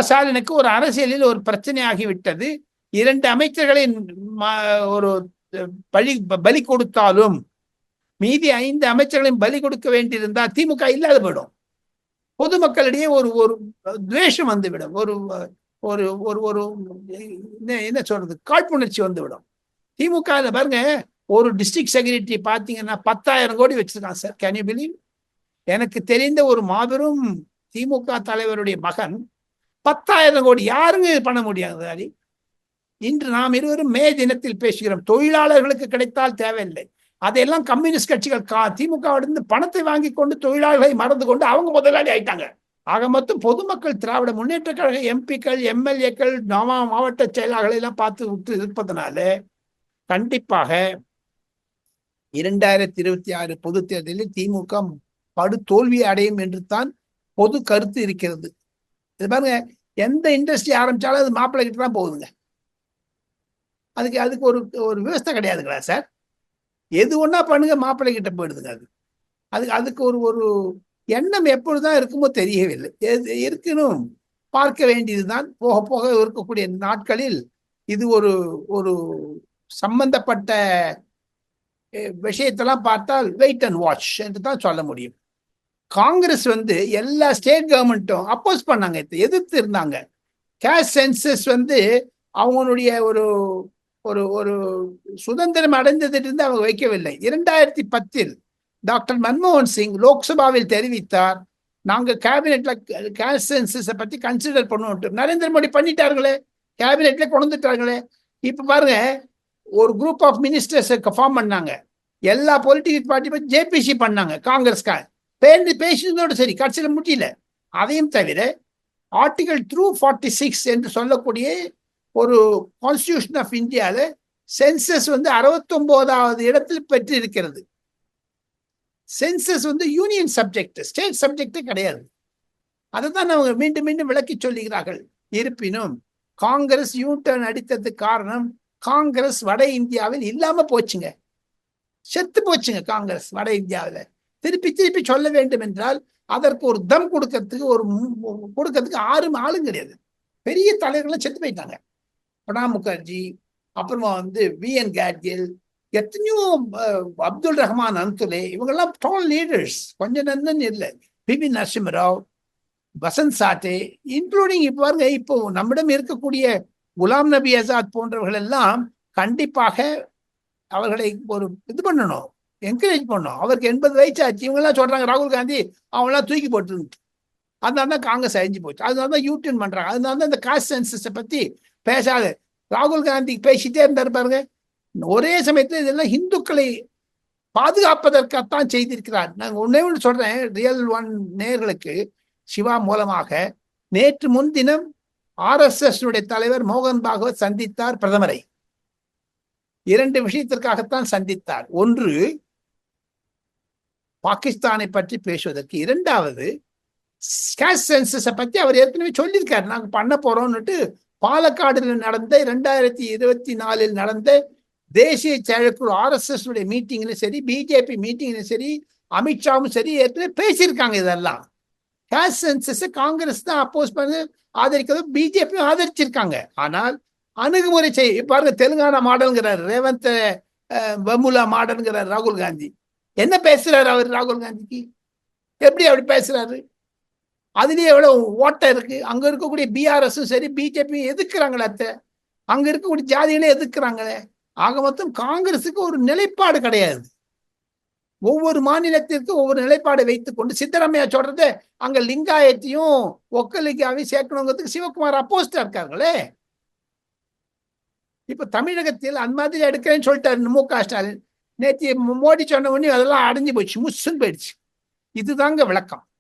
ஸ்டாலினுக்கு ஒரு அரசியலில் ஒரு பிரச்சனை ஆகிவிட்டது. 2 அமைச்சர்களை ஒரு பலி கொடுத்தாலும் மீதி 5 அமைச்சர்களையும் பலி கொடுக்க வேண்டியிருந்தால் திமுக இல்லாத போயிடும். பொதுமக்களிடையே ஒரு ஒரு துவேஷம் வந்துவிடும். ஒரு ஒரு ஒரு ஒரு என்ன சொல்றது, காழ்ப்புணர்ச்சி வந்துவிடும். திமுக பாருங்க, ஒரு டிஸ்ட்ரிக்ட் செக்ரட்டரி பாத்தீங்கன்னா 10,000 கோடி வச்சிருக்கான் சார். Can you believe? எனக்கு தெரிந்த ஒரு மாபெரும் திமுக தலைவருடைய மகன் 10,000 கோடி. யாருங்க பண்ண முடியாது? இன்று நாம் இருவரும் மே தினத்தில் பேசுகிறோம். தொழிலாளர்களுக்கு கிடைத்தால் தேவையில்லை. அதையெல்லாம் கம்யூனிஸ்ட் கட்சிகள் திமுகவிலிருந்து பணத்தை வாங்கி கொண்டு தொழிலாளர்களை மறந்து கொண்டு அவங்க முதலாளி ஆயிட்டாங்க. ஆக மொத்தம் பொதுமக்கள் திராவிட முன்னேற்ற கழக எம்பிக்கள், எம்எல்ஏக்கள், மாவட்ட செயலாளர்களை எல்லாம் பார்த்து விட்டு இருப்பதனால கண்டிப்பாக 2026 பொது தேர்தலில் திமுக படு தோல்வி அடையும் என்று தான் பொது கருத்து இருக்கிறது. இது பாருங்க, எந்த இண்டஸ்ட்ரி ஆரம்பிச்சாலும் அது மாப்பிள்ளை கிட்ட தான் போகுதுங்க. அதுக்கு ஒரு ஒரு விவசாயம் கிடையாதுங்களா சார்? எது ஒன்னா பண்ணுங்க, மாப்பிள்ளை கிட்ட போயிடுதுங்க. அதுக்கு ஒரு ஒரு எண்ணம் எப்பொழுதுதான் இருக்குமோ தெரியவில்லை. இருக்கணும், பார்க்க வேண்டியதுதான். போக போக இருக்கக்கூடிய நாட்களில் இது ஒரு ஒரு சம்பந்தப்பட்ட விஷயத்தெல்லாம் பார்த்தால் வெயிட் அண்ட் வாட்ச் என்று தான் சொல்ல முடியும். காங்கிரஸ் எல்லா ஸ்டேட் கவர்மெண்ட்டும் அப்போஸ் பண்ணாங்க, எதிர்த்து இருந்தாங்க. கேஷ் சென்சஸ் அவங்களுடைய ஒரு ஒரு ஒரு சுதந்திரம் அடைந்ததிலிருந்து அவங்க வைக்கவில்லை. 2010 டாக்டர் மன்மோகன் சிங் லோக்சபாவில் தெரிவித்தார், நாங்க கேபினெட்ல கேஷ் சென்சஸை பத்தி கன்சிடர் பண்ணுவோம். நரேந்திர மோடி பண்ணிட்டார்களே, கேபினெட்ல கொண்டு வந்துட்டாங்களே. இப்ப பாருங்க, ஒரு குரூப் ஆஃப் மினிஸ்டர்ஸ் ஃபார்ம் பண்ணாங்க. எல்லா பொலிட்டிக்கல் பார்ட்டி பத்தி ஜேபிசி பண்ணாங்க. காங்கிரஸ்கார பேசினதோடு சரி, கட்சியில் முடியல. அதையும் தவிர ஆர்டிகல் 246 என்று சொல்லக்கூடிய ஒரு கான்ஸ்டிடியூஷன் ஆஃப் இந்தியாவில் சென்சஸ் 69வது இடத்தில் பெற்று இருக்கிறது. சென்சஸ் யூனியன் சப்ஜெக்ட், ஸ்டேட் சப்ஜெக்டே கிடையாது. அதை தான் அவங்க மீண்டும் மீண்டும் விளக்கி சொல்லுகிறார்கள். இருப்பினும் காங்கிரஸ் யூ டர்ன் அடித்ததுக்கு காரணம், காங்கிரஸ் வட இந்தியாவில் இல்லாம போச்சுங்க, செத்து போச்சுங்க காங்கிரஸ் வட இந்தியாவில். திருப்பி திருப்பி சொல்ல வேண்டும் என்றால் அதற்கு ஒரு தம் கொடுக்கறதுக்கு ஆளும் கிடையாது. பெரிய தலைவர்கள் செத்து போயிட்டாங்க. பிரணாப் முகர்ஜி, அப்புறமா வி.என். காட்கில், எத்தனையோ அப்துல் ரஹ்மான் அன்துலே, இவங்கெல்லாம் டால் லீடர்ஸ், கொஞ்சம் நந்தன் இல்லை. பி.வி. நரசிம்மராவ், வசந்த் சாட்டே, இன்க்ளூடிங் இப்போ பாருங்க, இப்போ நம்மிடம் இருக்கக்கூடிய குலாம் நபி ஆசாத் போன்றவர்கள் எல்லாம் கண்டிப்பாக அவர்களை ஒரு இது பண்ணணும், என்கரேஜ் பண்ணணும். அவருக்கு 80 வயசு ஆச்சு. இவங்கெல்லாம் சொல்றாங்க ராகுல் காந்தி அவங்களாம் தூக்கி போட்டு, அதனால தான் காங்கிரஸ் அழிஞ்சு போச்சு. அதனால தான் யூடியூன் பண்றாங்க. அதனால தான் இந்த காஸ்ட் சென்சஸை பத்தி பேசாத ராகுல் காந்தி பேசிட்டே இருந்தார் பாருங்க. ஒரே சமயத்தில் இதெல்லாம் இந்துக்களை பாதுகாப்பதற்காகத்தான் செய்திருக்கிறார். நாங்கள் ஒன்று சொல்றேன் ரியல் ஒன் நேயர்களுக்கு, சிவா மூலமாக. நேற்று முன்தினம் RSS தலைவர் மோகன் பாகவத் சந்தித்தார் பிரதமரை. 2 விஷயத்திற்காகத்தான் சந்தித்தார். ஒன்று, பாகிஸ்தானை பற்றி பேசுவதற்கு. 2வது, கேஷ் சென்சஸை பத்தி அவர் ஏற்கனவே சொல்லியிருக்காரு, நாங்க பண்ண போறோம்னுட்டு. பாலக்காடில் நடந்த 2024 நடந்த தேசிய செயற்குழு RSS மீட்டிங்ல சரி, பிஜேபி மீட்டிங்ல சரி, அமித்ஷாவும் சரி ஏற்கனவே பேசியிருக்காங்க. இதெல்லாம் கேஷ் சென்சஸ் காங்கிரஸ் தான் அப்போஸ் பண்ணி ஆதரிக்கிறது, பிஜேபியும் ஆதரிச்சிருக்காங்க. ஆனால் அணுகுமுறை பாருங்க, தெலுங்கானா மாடல்ங்கிறார் ரேவந்த், வமுலா மாடல்ங்கிறார் ராகுல் காந்தி. என்ன பேசுறாரு அவர்? ராகுல் காந்திக்கு எப்படி அப்படி பேசுறாரு? அதுலயே எவ்வளவு ஓட்டம் இருக்கு. அங்க இருக்கக்கூடிய பிஆர்எஸும் சரி, பிஜேபியும் எதிர்க்கிறாங்களே, அங்க இருக்கக்கூடிய ஜாதிகளே எதிர்க்கிறாங்களே. ஆக மொத்தம் காங்கிரஸுக்கு ஒரு நிலைப்பாடு கிடையாது. ஒவ்வொரு மாநிலத்திற்கும் ஒவ்வொரு நிலைப்பாடை வைத்துக் கொண்டு, சித்தராமையா சொல்றது அங்க லிங்காயத்தையும் ஒக்கலிங்காவையும் சேர்க்கணுங்கிறதுக்கு சிவகுமார் அப்போஸ்டா இருக்காங்களே. இப்ப தமிழகத்தில் அந்த மாதிரி எடுக்கிறேன்னு சொல்லிட்டாரு மு.க. ஸ்டாலின். நேற்று மோடி சொன்ன உடனே அதெல்லாம் அடைஞ்சு போச்சு, முசுன்னு போயிடுச்சு. இதுதாங்க விளக்கம்.